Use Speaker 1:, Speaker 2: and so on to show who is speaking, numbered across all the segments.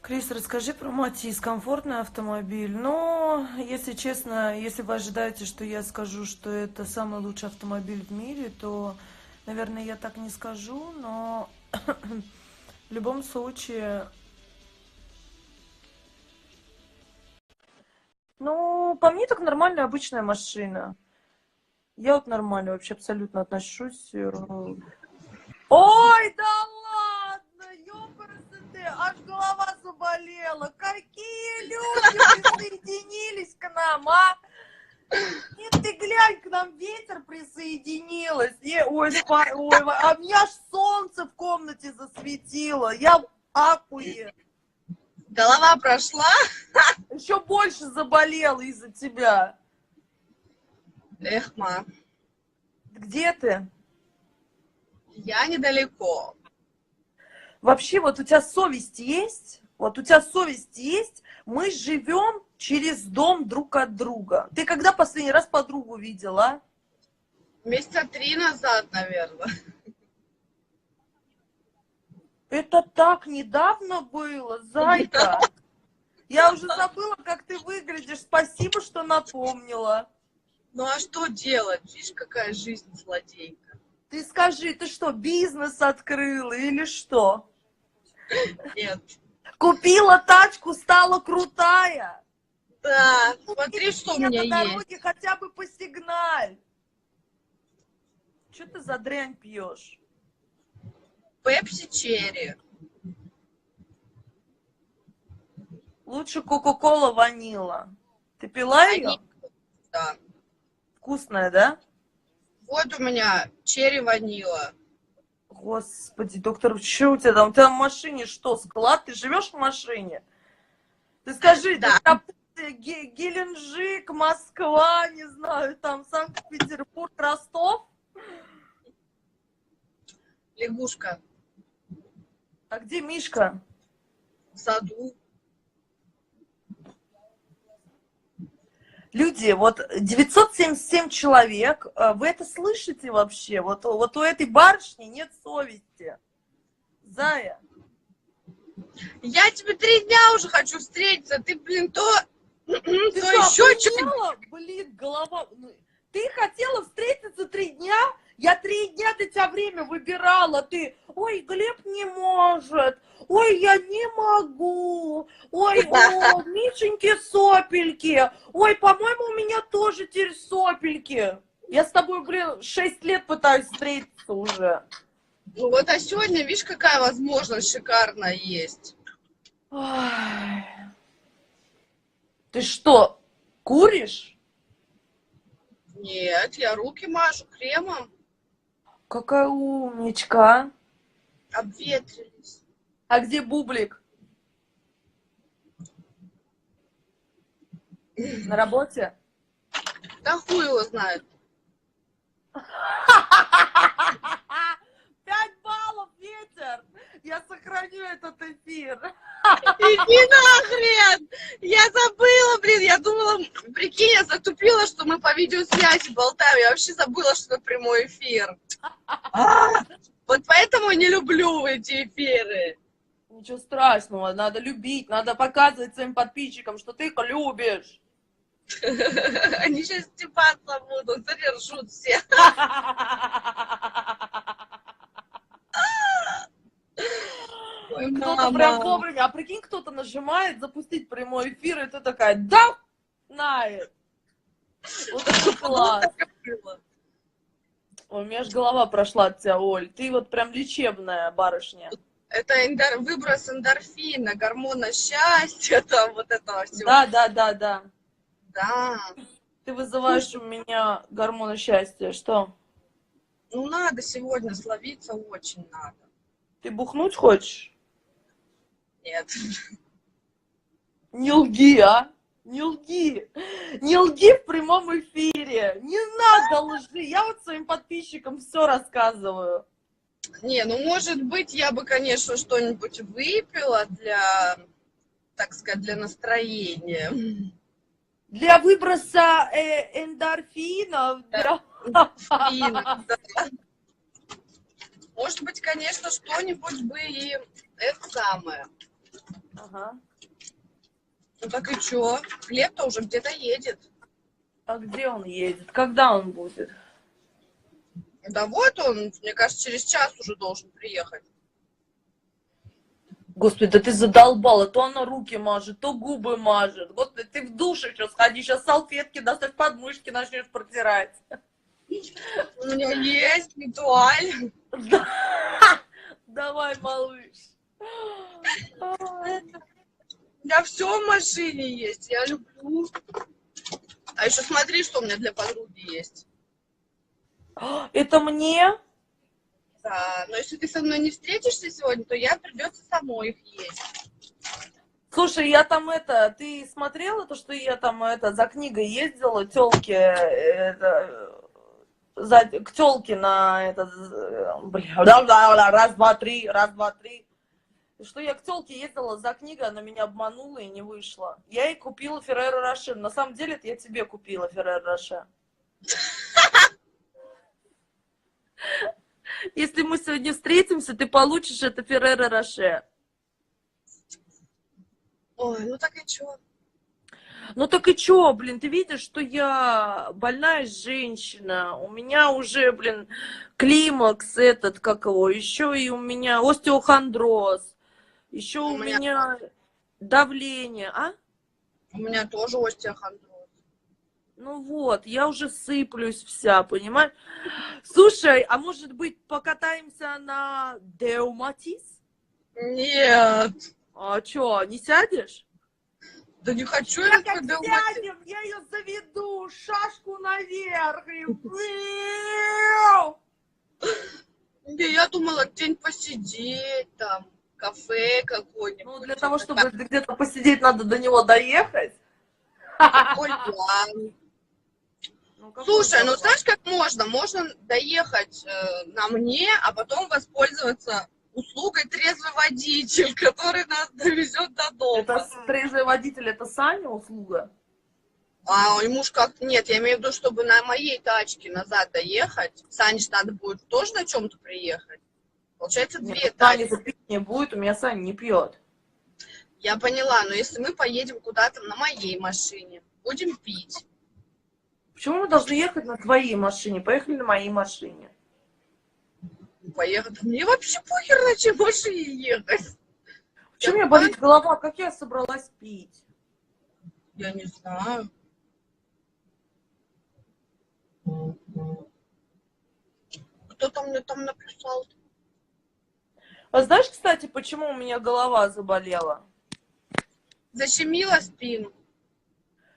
Speaker 1: Крис, расскажи про Матис. Комфортный автомобиль. Но, если честно, если вы ожидаете, что я скажу, что это самый лучший автомобиль в мире, то, наверное, я так не скажу, но в любом случае, ну, по мне так нормальная обычная машина. Я вот нормально вообще абсолютно отношусь. Ой, да ладно, ёпарасы, аж голова заболела. Какие люди присоединились к нам, а? Нет, ты глянь, к нам ветер присоединилось. Ой, а меня аж солнце в комнате засветило. Я в ахуе.
Speaker 2: Голова прошла?
Speaker 1: Еще больше заболела из-за тебя.
Speaker 2: Эх, ма,
Speaker 1: Где ты?
Speaker 2: я недалеко.
Speaker 1: Вообще, вот у тебя совесть есть? Вот у тебя совесть есть? Мы живем через дом друг от друга. Ты когда последний раз подругу видела?
Speaker 2: Месяца 3 назад, наверное.
Speaker 1: Это так недавно было, зайка. Я уже забыла, как ты выглядишь. Спасибо, что напомнила.
Speaker 2: Ну а что делать? Видишь, какая жизнь злодейка.
Speaker 1: Ты скажи, ты что, бизнес открыла или что?
Speaker 2: Нет.
Speaker 1: Купила тачку, стала крутая.
Speaker 2: Да, смотри, что у
Speaker 1: Мне
Speaker 2: меня
Speaker 1: на дороге
Speaker 2: есть.
Speaker 1: хотя бы посигналь. Что ты за дрянь пьешь?
Speaker 2: Пепси Черри.
Speaker 1: Лучше Кока-Кола ванила. Ты пила ее?
Speaker 2: Да.
Speaker 1: Вкусная, да?
Speaker 2: Вот у меня черри ванила.
Speaker 1: Господи, доктор, что у тебя там? У тебя в машине что, склад? Ты живешь в машине? Ты скажи,
Speaker 2: Да.
Speaker 1: ты Геленджик, Москва, не знаю, там Санкт-Петербург, Ростов?
Speaker 2: Лягушка
Speaker 1: А где Мишка?
Speaker 2: в саду.
Speaker 1: Люди, вот 977 человек, вы это слышите вообще? Вот у этой барышни нет совести. Зая.
Speaker 2: Я тебе 3 дня уже хочу встретиться. Ты, блин, то
Speaker 1: Ты
Speaker 2: еще что-нибудь.
Speaker 1: охуела? Блин, голова. Ты хотела встретиться 3 дня? Я 3 дня для тебя время выбирала. Ты, ой, Глеб не может. Ой, я не могу. Ой, о, Мишеньки сопельки. Ой, по-моему, у меня тоже теперь сопельки. Я с тобой, блин, 6 лет пытаюсь встретиться уже.
Speaker 2: Ну вот, а сегодня, видишь, какая возможность шикарная есть.
Speaker 1: Ой. Ты что, куришь?
Speaker 2: Нет, я руки мажу кремом.
Speaker 1: Какая умничка.
Speaker 2: Обветрились.
Speaker 1: А где бублик? На работе?
Speaker 2: Да хуй его знает.
Speaker 1: 5 баллов, ветер! Я сохраню этот эфир.
Speaker 2: Иди нахрен! Я забыла, блин, я думала, прикинь, я затупила, что мы по видеосвязи болтаем. Я вообще забыла, что это прямой эфир. Вот поэтому не люблю эти эфиры.
Speaker 1: Ничего страшного, надо любить, надо показывать своим подписчикам, что ты их любишь.
Speaker 2: Они сейчас стебаться будут, задержут все. Ой,
Speaker 1: Кто-то прям
Speaker 2: мама.
Speaker 1: вовремя, а прикинь, кто-то нажимает запустить прямой эфир, и ты такая, да, знает. Вот это класс. Ой, у меня аж голова прошла от тебя, Оль. Ты вот прям лечебная барышня.
Speaker 2: Это выброс эндорфина, гормона счастья, там вот этого всего.
Speaker 1: Да.
Speaker 2: Да.
Speaker 1: Ты вызываешь у меня гормоны счастья. Что?
Speaker 2: Ну, надо сегодня словиться, очень надо.
Speaker 1: Ты бухнуть хочешь?
Speaker 2: Нет.
Speaker 1: Не лги, а? Не лги. Не лги в прямом эфире. Не надо лжи. Я вот своим подписчикам все рассказываю.
Speaker 2: Не, ну, может быть, я бы, конечно, что-нибудь выпила для, так сказать, для настроения.
Speaker 1: Для выброса эндорфинов. Для...
Speaker 2: Может быть, конечно, что-нибудь бы и это самое.
Speaker 1: Ага.
Speaker 2: Ну так и чё? Глеб-то уже где-то едет.
Speaker 1: А где он едет? Когда он будет?
Speaker 2: Да вот он, мне кажется, через час уже должен приехать.
Speaker 1: Господи, да ты задолбала. То она руки мажет, то губы мажет. Господи, ты в душ еще сходи. Сейчас салфетки достать, подмышки начнешь протирать.
Speaker 2: У меня есть ритуаль.
Speaker 1: Давай, малыш.
Speaker 2: У меня все в машине есть, я люблю. А еще смотри, что у меня для подруги есть.
Speaker 1: Это мне?
Speaker 2: Да, но если ты со мной не встретишься сегодня, то я придется самой их есть.
Speaker 1: Слушай, я там ты смотрела то, что я там за книгой ездила, к тёлке на раз, два, три, раз, два, три. Что я к тёлке ездила за книгой, она меня обманула и не вышла. Я ей купила Ферреро Роше. На самом деле, это я тебе купила Ферреро Роше. Если мы сегодня встретимся, ты получишь это Ферреро Роше.
Speaker 2: Ой, ну так и чё?
Speaker 1: Ну так и чё, блин, ты видишь, что я больная женщина, у меня уже, блин, климакс как его, еще и у меня остеохондроз, еще
Speaker 2: У
Speaker 1: у
Speaker 2: меня,
Speaker 1: меня давление, а?
Speaker 2: у меня тоже остеохондроз.
Speaker 1: Ну вот, я уже сыплюсь вся, понимаешь? Слушай, а может быть покатаемся на Деуматис?
Speaker 2: Нет,
Speaker 1: А чё, не сядешь?
Speaker 2: да не хочу я
Speaker 1: Я
Speaker 2: на
Speaker 1: как
Speaker 2: твой Далматин.
Speaker 1: сядем, я ее заведу, шашку наверх и...
Speaker 2: Я думала где-нибудь посидеть там, кафе какое-нибудь.
Speaker 1: Ну, для того, чтобы где-то посидеть, надо до него доехать.
Speaker 2: Какой план?
Speaker 1: Ну, какой
Speaker 2: Слушай, ну
Speaker 1: план?
Speaker 2: знаешь, как можно? Можно доехать на мне, а потом воспользоваться услугой трезвый водитель, который нас довезет до
Speaker 1: Это
Speaker 2: дома.
Speaker 1: трезвый водитель, это Саня услуга?
Speaker 2: А ему ж как... Нет, я имею в виду, чтобы на моей тачке назад доехать. Сане ж надо будет тоже на чем-то приехать. Получается,
Speaker 1: Нет,
Speaker 2: две
Speaker 1: Саня
Speaker 2: тачки.
Speaker 1: пить не будет, у меня Саня не пьет.
Speaker 2: Я поняла, но если мы поедем куда-то на моей машине, будем пить.
Speaker 1: Почему мы должны ехать на твоей машине? Поехали на моей машине.
Speaker 2: Поехать. Мне вообще похер, на чем машине ехать.
Speaker 1: Почему у меня болит голова? Как я собралась пить?
Speaker 2: Я не знаю. Кто-то мне там написал.
Speaker 1: А знаешь, кстати, почему у меня голова заболела?
Speaker 2: Защемила спину.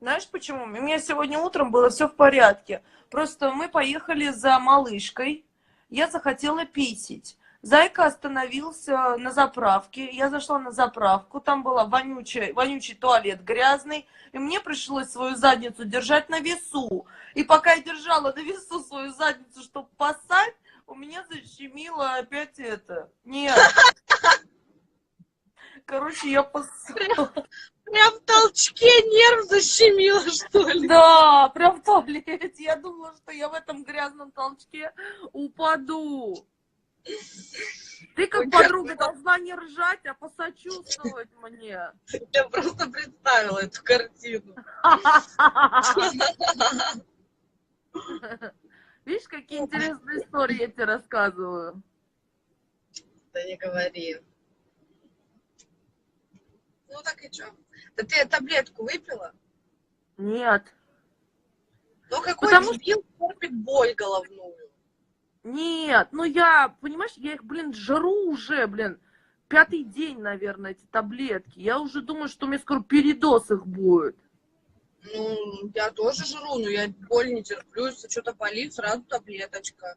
Speaker 1: Знаешь почему? У меня сегодня утром было все в порядке. Просто мы поехали за малышкой. Я захотела писить. Зайка остановился на заправке. Я зашла на заправку. Там был вонючий туалет грязный. И мне пришлось свою задницу держать на весу. И пока я держала на весу свою задницу, чтобы поссать, у меня защемило опять это. Нет. Короче, я поссала.
Speaker 2: Прям в толчке нерв защемило, что ли?
Speaker 1: Да, прям в туалете. Я думала, что я в этом грязном толчке упаду. Ты как подруга должна не ржать, а посочувствовать мне.
Speaker 2: Я просто представила эту картину.
Speaker 1: Видишь, какие интересные истории я тебе рассказываю.
Speaker 2: Да не говори. Ну так и что? Да ты таблетку выпила?
Speaker 1: Нет.
Speaker 2: Ну какой
Speaker 1: Потому
Speaker 2: дебил терпит боль головную?
Speaker 1: Нет, ну понимаешь, я их, блин, жру уже, блин, 5-й день, наверное, эти таблетки. Я уже думаю, что у меня скоро передоз их будет.
Speaker 2: Ну, я тоже жру, но я боль не терплю, если что-то болит, сразу таблеточка.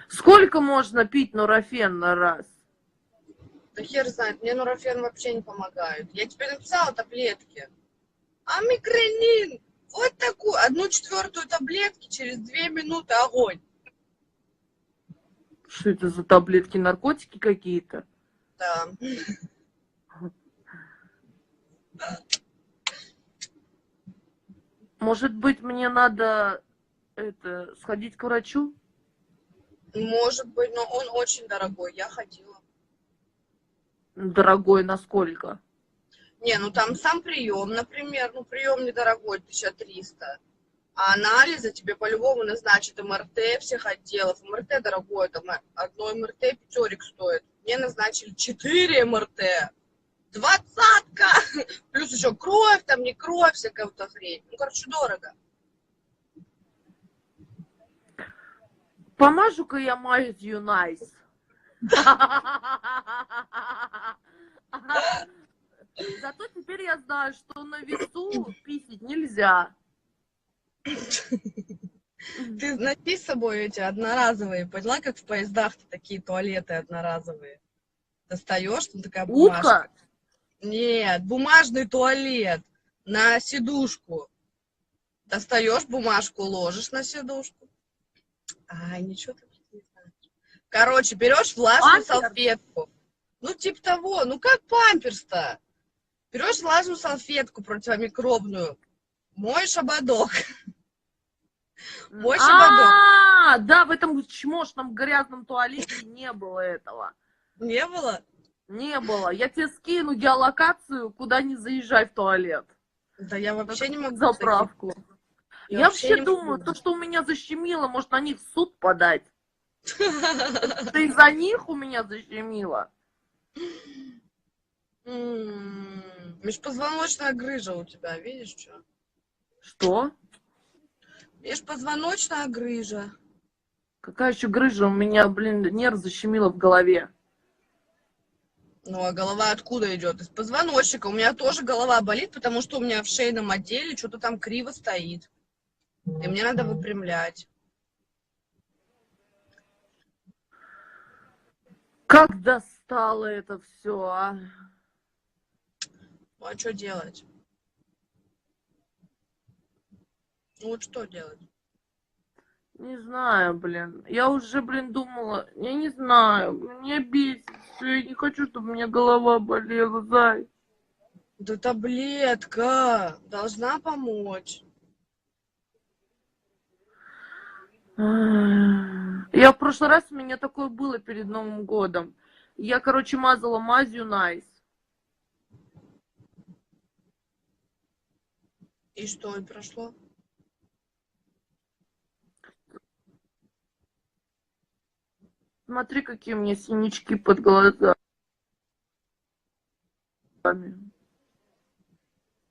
Speaker 1: Сколько можно пить нурофен на раз?
Speaker 2: Да хер знает, мне нурофен вообще не помогает. Я тебе написала таблетки. Амикренин! Вот такую, 1/4 таблетки, через 2 минуты огонь.
Speaker 1: Что это за таблетки, наркотики какие-то?
Speaker 2: Да.
Speaker 1: Может быть, мне надо сходить к врачу?
Speaker 2: Может быть, но он очень дорогой, я ходила.
Speaker 1: Дорогой, насколько?
Speaker 2: Не, ну там сам прием, например, ну прием недорогой, 1300. А анализы тебе по-любому назначат МРТ всех отделов. МРТ дорогое, там одно МРТ пятерик стоит. Мне назначили 4 МРТ. 20-ка! Плюс еще кровь, там не кровь, всякая вот хрень. Ну, короче, дорого.
Speaker 1: Помажу-ка я мазью Nice. Зато теперь я знаю, что на весу писать нельзя.
Speaker 2: Ты носи с собой эти одноразовые. Поняла, как в поездах-то такие туалеты одноразовые? Достаешь, там такая бумажка.
Speaker 1: Утка?
Speaker 2: Нет, бумажный туалет на сидушку. Достаешь бумажку, ложишь на сидушку. Ай, ничего ты не знаешь. Короче, берешь влажную салфетку. Ну, типа того, ну как памперс-то? Берешь влажную салфетку противомикробную, моешь ободок. Моешь ободок.
Speaker 1: Да, в этом чмошном грязном туалете не было этого.
Speaker 2: Не было?
Speaker 1: Не было. Я тебе скину геолокацию, куда не заезжай в туалет.
Speaker 2: Да я вообще не могу.
Speaker 1: Заправку. Я вообще думаю, то, что у меня защемило, может на них в суд подать. Ты из-за них у меня защемило.
Speaker 2: Межпозвоночная грыжа у тебя, видишь, что?
Speaker 1: Что?
Speaker 2: Межпозвоночная грыжа.
Speaker 1: Какая еще грыжа? У меня, блин, нерв защемило в голове.
Speaker 2: Ну, а голова откуда идет? Из позвоночника. У меня тоже голова болит, потому что у меня в шейном отделе что-то там криво стоит. И мне надо выпрямлять.
Speaker 1: Как достало это все, а?
Speaker 2: Ну, а что делать? Ну, вот что делать?
Speaker 1: Не знаю, блин. Я уже, блин, думала, я не знаю, меня бесит все, я не хочу, чтобы у меня голова болела, зай.
Speaker 2: Да таблетка должна помочь.
Speaker 1: Я в прошлый раз, у меня такое было перед Новым годом. Я, короче, мазала мазью Nice.
Speaker 2: И что, и прошло?
Speaker 1: Смотри, какие у меня синячки под глазами.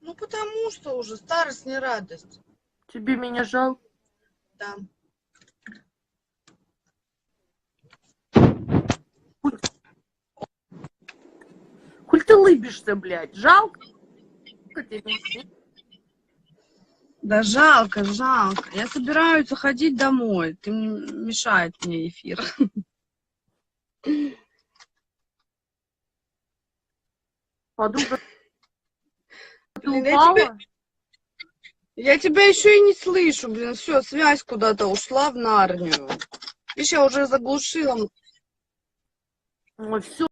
Speaker 2: Ну, потому что уже старость не радость.
Speaker 1: Тебе меня жалко?
Speaker 2: Да.
Speaker 1: Коль ты лыбишься, блядь, жалко тебе?
Speaker 2: Да жалко, жалко. Я собираюсь уходить домой. Ты мне мешает мне эфир.
Speaker 1: Подруга, ты
Speaker 2: Блин,
Speaker 1: упала?
Speaker 2: Я тебя еще и не слышу, блин. Все, связь куда-то ушла в Нарнию. Видишь, я уже заглушила.
Speaker 1: Ой, все,